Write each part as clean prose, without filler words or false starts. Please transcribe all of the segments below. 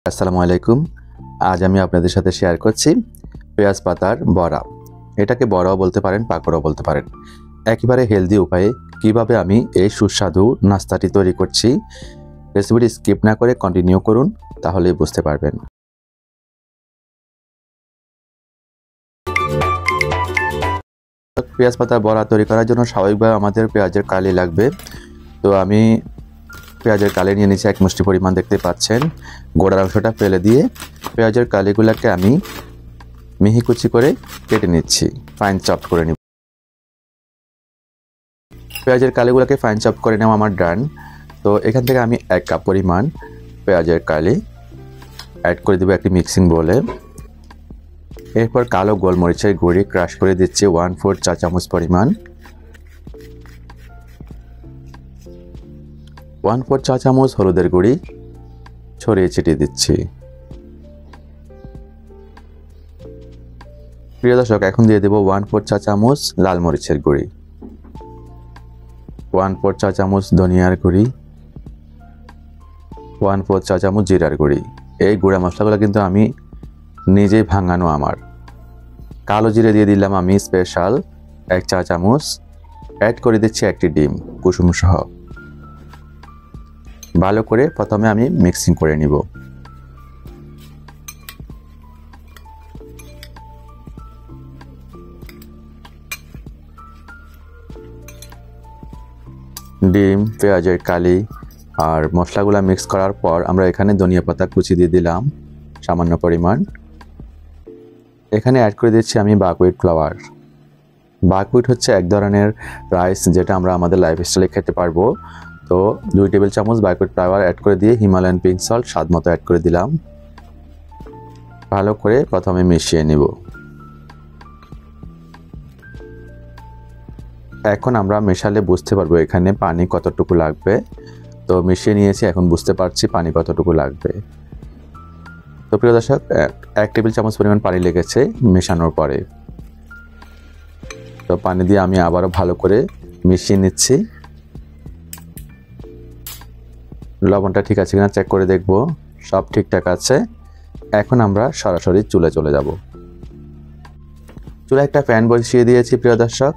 আসসালামু আলাইকুম। আজ আমি আপনাদের সাথে শেয়ার করছি পেঁয়াজ পাতার বড়া। এটাকে বড়াও বলতে পারেন, পাকোড়াও বলতে পারেন। একেবারে হেলদি উপায়ে কিভাবে আমি এই সুস্বাদু নাস্তাটি তৈরি করছি, রেসিপিটি স্কিপ না করে কন্টিনিউ করুন, তাহলেই বুঝতে পারবেন। পেঁয়াজ পাতার বড়া তৈরি করার জন্য স্বাভাবিকভাবে আমাদের পেঁয়াজের কালি লাগবে। তো আমি পেঁয়াজের কালি নিয়ে নিচে এক মুষ্টি পরিমাণ দেখতে পাচ্ছেন। গোড়ার অংশটা ফেলে দিয়ে পেঁয়াজের কালিগুলোকে আমি মিহি কুচি করে কেটে নিচ্ছি, ফাইন চপ করে নিব। পেঁয়াজের কালিগুলোকে ফাইন চপ করে নেওয়া আমার ডান। তো এখান থেকে আমি 1 কাপ পরিমাণ পেঁয়াজের কালি অ্যাড করে দেবো একটি মিক্সিং বোলে। এরপর কালো গোলমরিচের গুঁড়ি ক্রাশ করে দিচ্ছি 1/4 চা চামচ পরিমাণ। 1/4 চা চামচ হলুদের গুঁড়ি ছড়িয়ে ছিটিয়ে দিচ্ছি। প্রিয় দর্শক, এখন দিয়ে দেব 1/4 চা চামচ লাল মরিচের গুঁড়ি, 1/4 চা চামচ ধনিয়ার গুঁড়ি, 1/4 চা চামচ জিরার গুঁড়ি। এই গুঁড়া মশলাগুলো কিন্তু আমি নিজেই ভাঙানো আমার। কালো জিরে দিয়ে দিলাম আমি স্পেশাল 1 চা চামচ। অ্যাড করে দিচ্ছি একটি ডিম কুসুম সহ। ভালো করে প্রথমে আমি মিক্সিং করে নিব। ডিম, পেঁয়াজের কালি আর মশলাগুলো মিক্স করার পর আমরা এখানে ধনিয়া পাতা কুচি দিয়ে দিলাম সামান্য পরিমাণ। এখানে অ্যাড করে দিচ্ছি আমি বাকহুইট ফ্লাওয়ার। বাকহুইট হচ্ছে এক ধরনের রাইস যেটা আমরা আমাদের লাইফস্টাইলে খেতে পারবো। তো 2 টেবিল চামচ বাকহুইট ফ্লাওয়ার অ্যাড করে দিয়ে হিমালয়ান পিঙ্ক সল্ট স্বাদ মতো অ্যাড করে দিলাম। ভালো করে প্রথমে মিশিয়ে নিব। এখন আমরা মেশালে বুঝতে পারবো এখানে পানি কতটুকু লাগবে। তো মিশিয়ে নিয়েছি, এখন বুঝতে পারছি পানি কতটুকু লাগবে। তো প্রিয় দর্শক, 1 টেবিল চামচ পরিমাণ পানি লেগেছে মেশানোর পরে। তো পানি দিয়ে আমি আবারও ভালো করে মিশিয়ে নিচ্ছি। লবণটা ঠিক আছে কিনা চেক করে দেখব। সব ঠিকঠাক আছে। এখন আমরা সরাসরি চুলায় চলে যাব। চুলায় একটা প্যান বসিয়ে দিয়েছি প্রিয় দর্শক।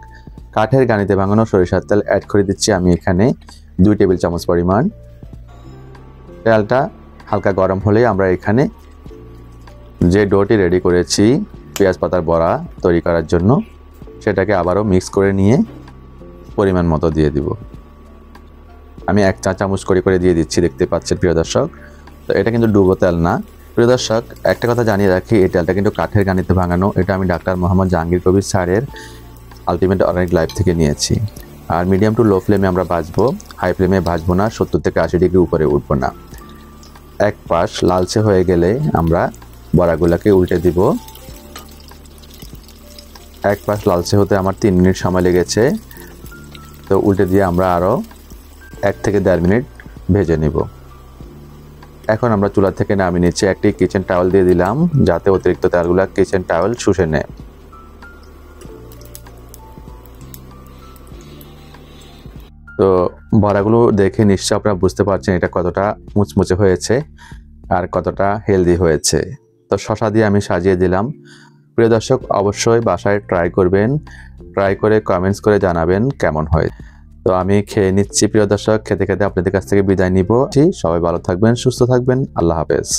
কাঠের গানিতে ভাঙানো সরিষার তেল অ্যাড করে দিচ্ছি আমি এখানে 2 টেবিল চামচ পরিমাণ। তেলটা হালকা গরম হলেই আমরা এখানে যে ডোটি রেডি করেছি পেঁয়াজ পাতার বড়া তৈরি করার জন্য, সেটাকে আবারও মিক্স করে নিয়ে পরিমাণ মতো দিয়ে দিব। আমি 1 চা চামচ করে দিয়ে দিচ্ছি, দেখতে পাচ্ছেন প্রিয় দর্শক। তো এটা কিন্তু ডুবো তেল না। প্রিয় দর্শক, একটা কথা জানিয়ে রাখি, এই তেলটা কিন্তু কাঠের গানিতে ভাঙানো। এটা আমি ডাক্তার মোহাম্মদ জাহাঙ্গীর কবির স্যারের আলটিমেট অর্গানিক লাইফ থেকে নিয়েছি। আর মিডিয়াম টু লো ফ্লেমে আমরা ভাজবো, হাই ফ্লেমে ভাজবো না, 70 থেকে 80 ডিগ্রি উপরে উঠবো না। এক পাশ লালচে হয়ে গেলে আমরা বড়াগুলোকে উল্টে দিব। এক পাশ লালচে হতে আমার 3 মিনিট সময় লেগেছে। তো উল্টে দিয়ে আমরা আরও 1 থেকে 1.5 মিনিট ভেজে নিব। এখন আমরা চুলা থেকে নামিয়ে নিচ্ছি। একটি কিচেন টাওয়েল দিয়ে দিলাম যাতে অতিরিক্ত তেলগুলো কিচেন টাওয়েল শুষে নেয়। তো বড়াগুলো দেখে নিশ্চয় আপনারা বুঝতে পারছেন এটা কতটা মুচমুচে হয়েছে আর কতটা হেলদি হয়েছে। তো শসা দিয়ে আমি সাজিয়ে দিলাম। প্রিয় দর্শক, অবশ্যই বাসায় ট্রাই করবেন, ট্রাই করে কমেন্টস করে জানাবেন কেমন হয়। তো আমি খেয়ে নিচ্ছি প্রিয় দর্শক। খেতে খেতে আপনাদের কাছ থেকে বিদায় নিব। সবাই ভালো থাকবেন, সুস্থ থাকবেন। আল্লাহ হাফেজ।